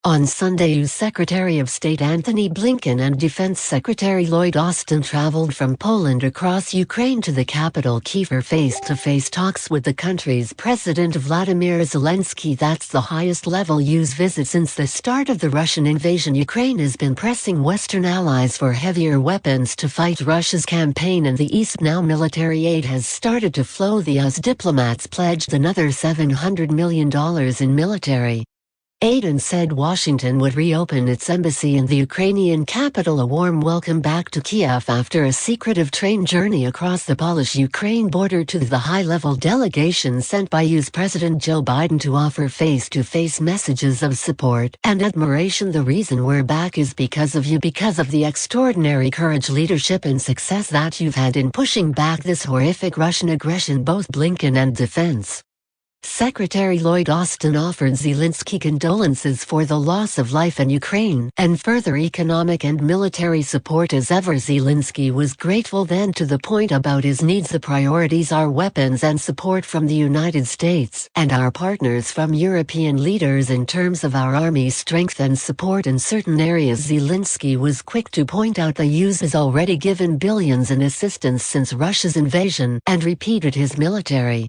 On Sunday, U.S. Secretary of State Antony Blinken and Defense Secretary Lloyd Austin traveled from Poland across Ukraine to the capital Kyiv for face-to-face talks with the country's President Vladimir Zelensky. That's the highest level U.S. visit since the start of the Russian invasion. Ukraine has been pressing Western allies for heavier weapons to fight Russia's campaign in the east. Now military aid has started to flow. The U.S. diplomats pledged another $700 million in military aid and said Washington would reopen its embassy in the Ukrainian capital. A warm welcome back to Kiev after a secretive train journey across the Polish-Ukraine border to the high-level delegation sent by U.S. President Joe Biden to offer face-to-face messages of support and admiration. The reason we're back is because of you, because of the extraordinary courage, leadership and success that you've had in pushing back this horrific Russian aggression. Both Blinken and Defense Secretary Lloyd Austin offered Zelensky condolences for the loss of life in Ukraine and further economic and military support as ever. Zelensky was grateful then to the point about his needs. The priorities are weapons and support from the United States and our partners from European leaders in terms of our army's strength and support in certain areas. Zelensky was quick to point out the U.S. has already given billions in assistance since Russia's invasion and repeated his military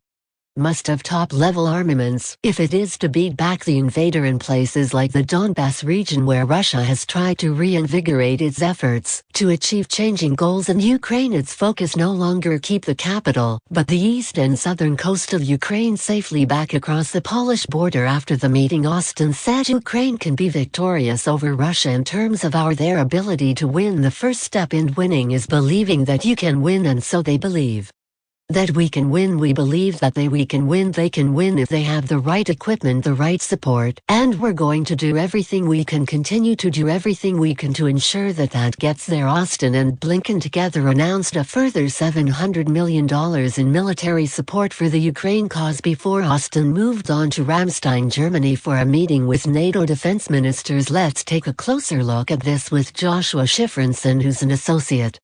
must have top-level armaments if it is to beat back the invader in places like the Donbass region, where Russia has tried to reinvigorate its efforts to achieve changing goals in Ukraine. Its focus no longer keep the capital, but the east and southern coast of Ukraine safely back across the Polish border. After the meeting, Austin said Ukraine can be victorious over Russia in terms of their ability to win. The first step in winning is believing that you can win, and so they believe that we can win. We believe that we can win. They can win if they have the right equipment, the right support, and we're going to do everything we can, continue to do everything we can to ensure that gets there. Austin and Blinken together announced a further $700 million in military support for the Ukraine cause before Austin moved on to Ramstein, Germany for a meeting with NATO defense ministers. Let's take a closer look at this with Joshua Shifrinson, who's an associate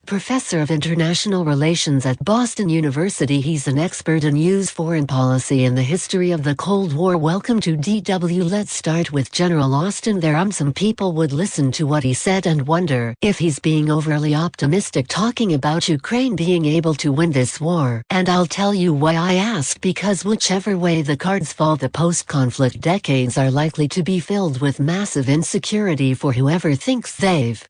professor of international relations at Boston University. He's an expert in U.S. foreign policy and the history of the Cold War. Welcome to DW. Let's start with General Austin. Some people would listen to what he said and wonder if he's being overly optimistic talking about Ukraine being able to win this war. And I'll tell you why I ask: because whichever way the cards fall, the post-conflict decades are likely to be filled with massive insecurity for whoever thinks they've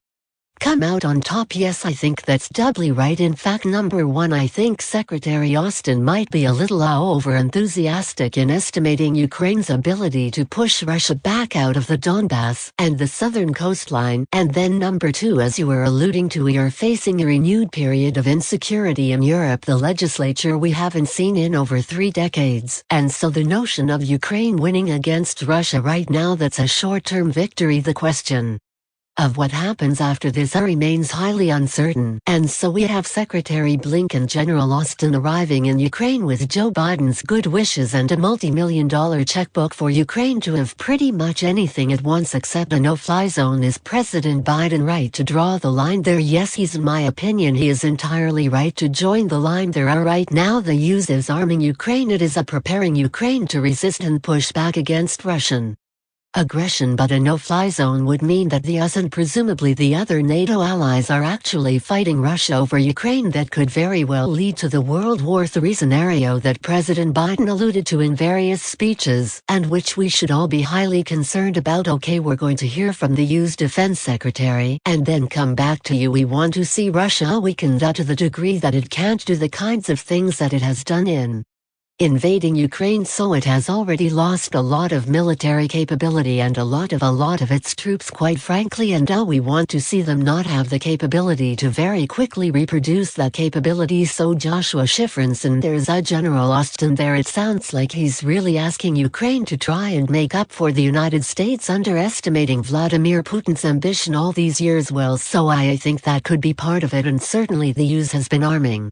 come out on top. Yes, I think that's doubly right. In fact, number one, I think Secretary Austin might be a little over-enthusiastic in estimating Ukraine's ability to push Russia back out of the Donbass and the southern coastline. And then number two, as you were alluding to, we are facing a renewed period of insecurity in Europe, the legislature we haven't seen in over 3 decades. And so the notion of Ukraine winning against Russia right now, that's a short-term victory. The question of what happens after this remains highly uncertain. And so we have Secretary Blinken, General Austin arriving in Ukraine with Joe Biden's good wishes and a multi-million-dollar checkbook for Ukraine to have pretty much anything at once except a no-fly zone. Is President Biden right to draw the line there? Yes, in my opinion, he is entirely right to join the line there. Right now the U.S. is arming Ukraine. It is preparing Ukraine to resist and push back against Russian aggression, but a no-fly zone would mean that the US and presumably the other NATO allies are actually fighting Russia over Ukraine. That could very well lead to the World War III scenario that President Biden alluded to in various speeches, and which we should all be highly concerned about. Okay, we're going to hear from the U.S. Defense Secretary, and then come back to you. We want to see Russia weakened to the degree that it can't do the kinds of things that it has done in invading Ukraine, so it has already lost a lot of military capability and a lot of its troops, quite frankly, and now we want to see them not have the capability to very quickly reproduce that capability. So Joshua Shifrinson, there's a General Austin there. It sounds like he's really asking Ukraine to try and make up for the United States underestimating Vladimir Putin's ambition all these years. Well, so I think that could be part of it, and certainly the US has been arming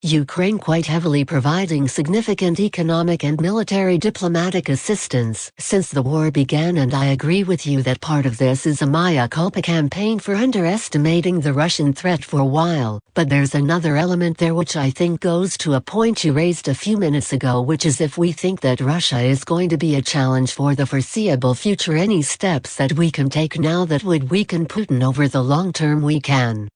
Ukraine quite heavily providing significant economic and military diplomatic assistance since the war began, and I agree with you that part of this is a mea culpa campaign for underestimating the Russian threat for a while, but there's another element there which I think goes to a point you raised a few minutes ago, which is if we think that Russia is going to be a challenge for the foreseeable future, any steps that we can take now that would weaken Putin over the long term we can.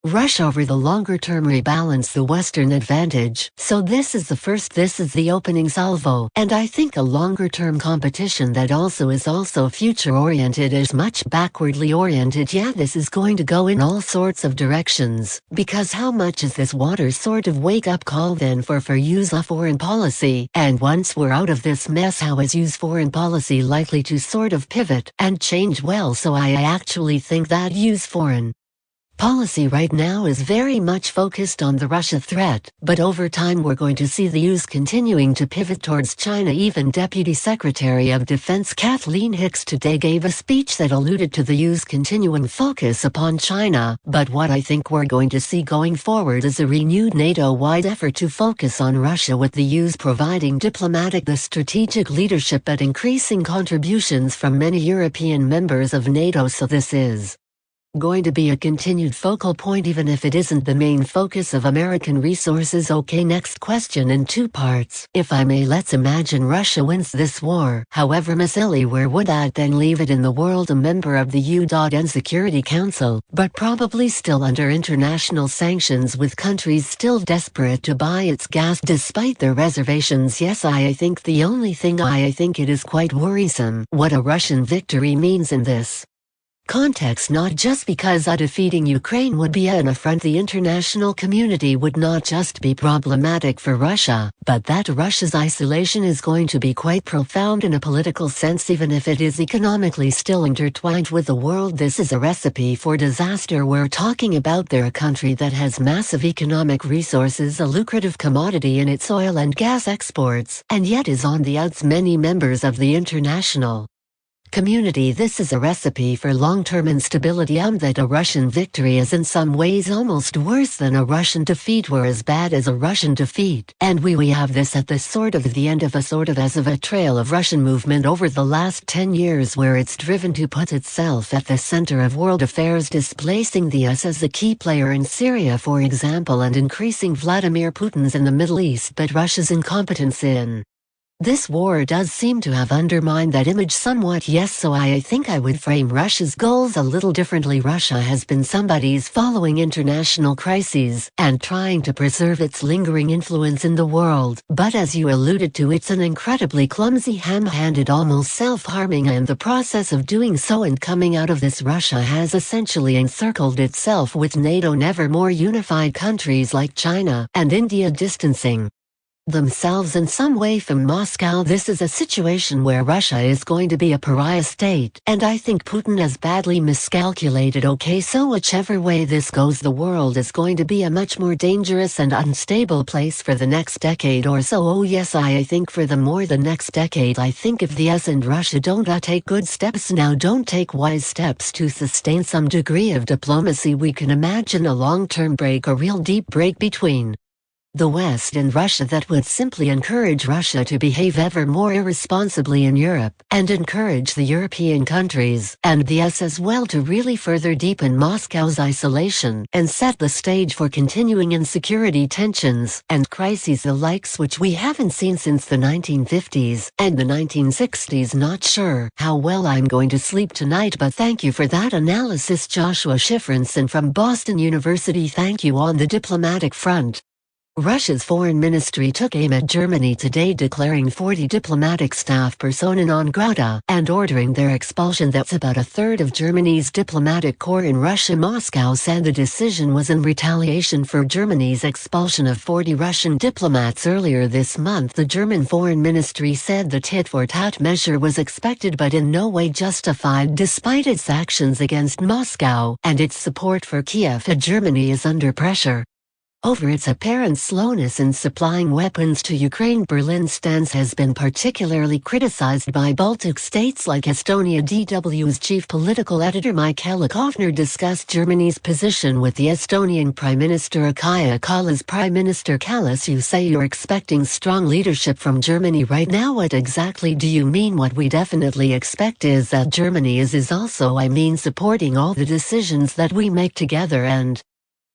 Russia over the longer term rebalance the Western advantage. So this is the opening salvo, and I think a longer term competition that is also future oriented is much backwardly oriented. Yeah, this is going to go in all sorts of directions, because how much is this water sort of wake up call then for use of foreign policy, and once we're out of this mess, how is use foreign policy likely to sort of pivot and change? Well, so I actually think that use foreign policy right now is very much focused on the Russia threat, but over time we're going to see the US continuing to pivot towards China. Even Deputy Secretary of Defense Kathleen Hicks today gave a speech that alluded to the US continuing focus upon China, but what I think we're going to see going forward is a renewed NATO-wide effort to focus on Russia, with the US providing the strategic leadership but increasing contributions from many European members of NATO. So this is going to be a continued focal point even if it isn't the main focus of American resources. Okay, next question in two parts. If I may, let's imagine Russia wins this war. However, Miss Ellie, where would that then leave it in the world? A member of the UN Security Council, but probably still under international sanctions, with countries still desperate to buy its gas despite their reservations. Yes, I think the only thing I think it is quite worrisome what a Russian victory means in this context, not just because defeating Ukraine would be an affront, the international community would not just be problematic for Russia, but that Russia's isolation is going to be quite profound in a political sense, even if it is economically still intertwined with the world. This is a recipe for disaster. We're talking about a country that has massive economic resources, a lucrative commodity in its oil and gas exports, and yet is on the outs many members of the international community. This is a recipe for long-term instability. That a Russian victory is in some ways almost worse than a Russian defeat, were as bad as a Russian defeat. And we have this at the end of a trail of Russian movement over the last 10 years, where it's driven to put itself at the center of world affairs, displacing the US as a key player in Syria, for example, and increasing Vladimir Putin's in the Middle East. But Russia's incompetence in this war does seem to have undermined that image somewhat. Yes, so I think I would frame Russia's goals a little differently. Russia has been somebody's following international crises and trying to preserve its lingering influence in the world, but as you alluded to, it's an incredibly clumsy, ham-handed, almost self-harming, and the process of doing so and coming out of this, Russia has essentially encircled itself with NATO, never more unified countries like China and India distancing themselves in some way from Moscow. This is a situation where Russia is going to be a pariah state, and I think Putin has badly miscalculated. Okay, so whichever way this goes, the world is going to be a much more dangerous and unstable place for the next decade or so. Oh yes, I think for the next decade. I think if the US and Russia don't take good steps now, don't take wise steps to sustain some degree of diplomacy, we can imagine a long-term break, a real deep break between the West and Russia that would simply encourage Russia to behave ever more irresponsibly in Europe, and encourage the European countries, and the US as well, to really further deepen Moscow's isolation, and set the stage for continuing insecurity, tensions, and crises, the likes which we haven't seen since the 1950s and the 1960s. Not sure how well I'm going to sleep tonight, but thank you for that analysis, Joshua Schifrinson from Boston University. Thank you. On the diplomatic front, Russia's foreign ministry took aim at Germany today, declaring 40 diplomatic staff persona non grata and ordering their expulsion. That's about a third of Germany's diplomatic corps in Russia. Moscow said the decision was in retaliation for Germany's expulsion of 40 Russian diplomats earlier this month. The German foreign ministry said the tit-for-tat measure was expected but in no way justified, despite its actions against Moscow and its support for Kiev. Germany is under pressure over its apparent slowness in supplying weapons to Ukraine. Berlin's stance has been particularly criticized by Baltic states like Estonia. DW's chief political editor Michaela Kovner discussed Germany's position with the Estonian Prime Minister Kaja Kallas. Prime Minister Kallas, you say you're expecting strong leadership from Germany right now. What exactly do you mean? What we definitely expect is that Germany is also, supporting all the decisions that we make together and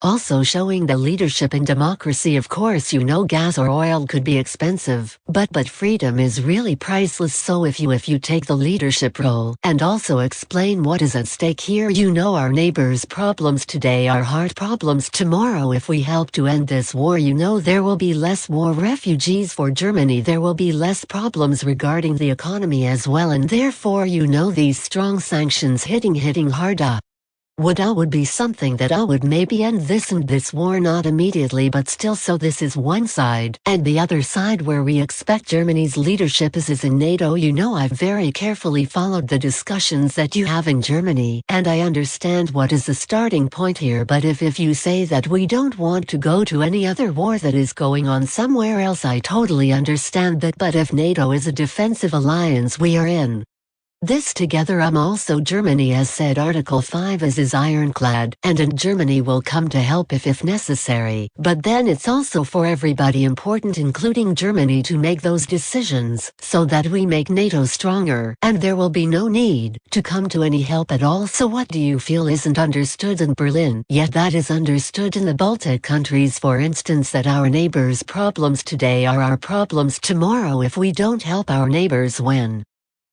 also showing the leadership in democracy. Of course, gas or oil could be expensive, but freedom is really priceless. So if you take the leadership role and also explain what is at stake here, our neighbors' problems today are hard problems tomorrow. If we help to end this war, there will be less war refugees for Germany. There will be less problems regarding the economy as well, and therefore these strong sanctions hitting hard would be something that would maybe end this war, not immediately but still. So this is one side, and the other side where we expect Germany's leadership is in NATO. I've very carefully followed the discussions that you have in Germany, and I understand what is the starting point here. But if you say that we don't want to go to any other war that is going on somewhere else, I totally understand that. But if NATO is a defensive alliance, we are in this together. Also Germany has said Article 5 is ironclad, and Germany will come to help if necessary. But then it's also for everybody important, including Germany, to make those decisions so that we make NATO stronger, and there will be no need to come to any help at all. So what do you feel isn't understood in Berlin, yet that is understood in the Baltic countries? For instance, that our neighbors' problems today are our problems tomorrow. If we don't help our neighbors when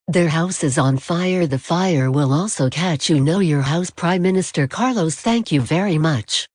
their house is on fire, the fire will also catch your house. Prime Minister Carlos, thank you very much.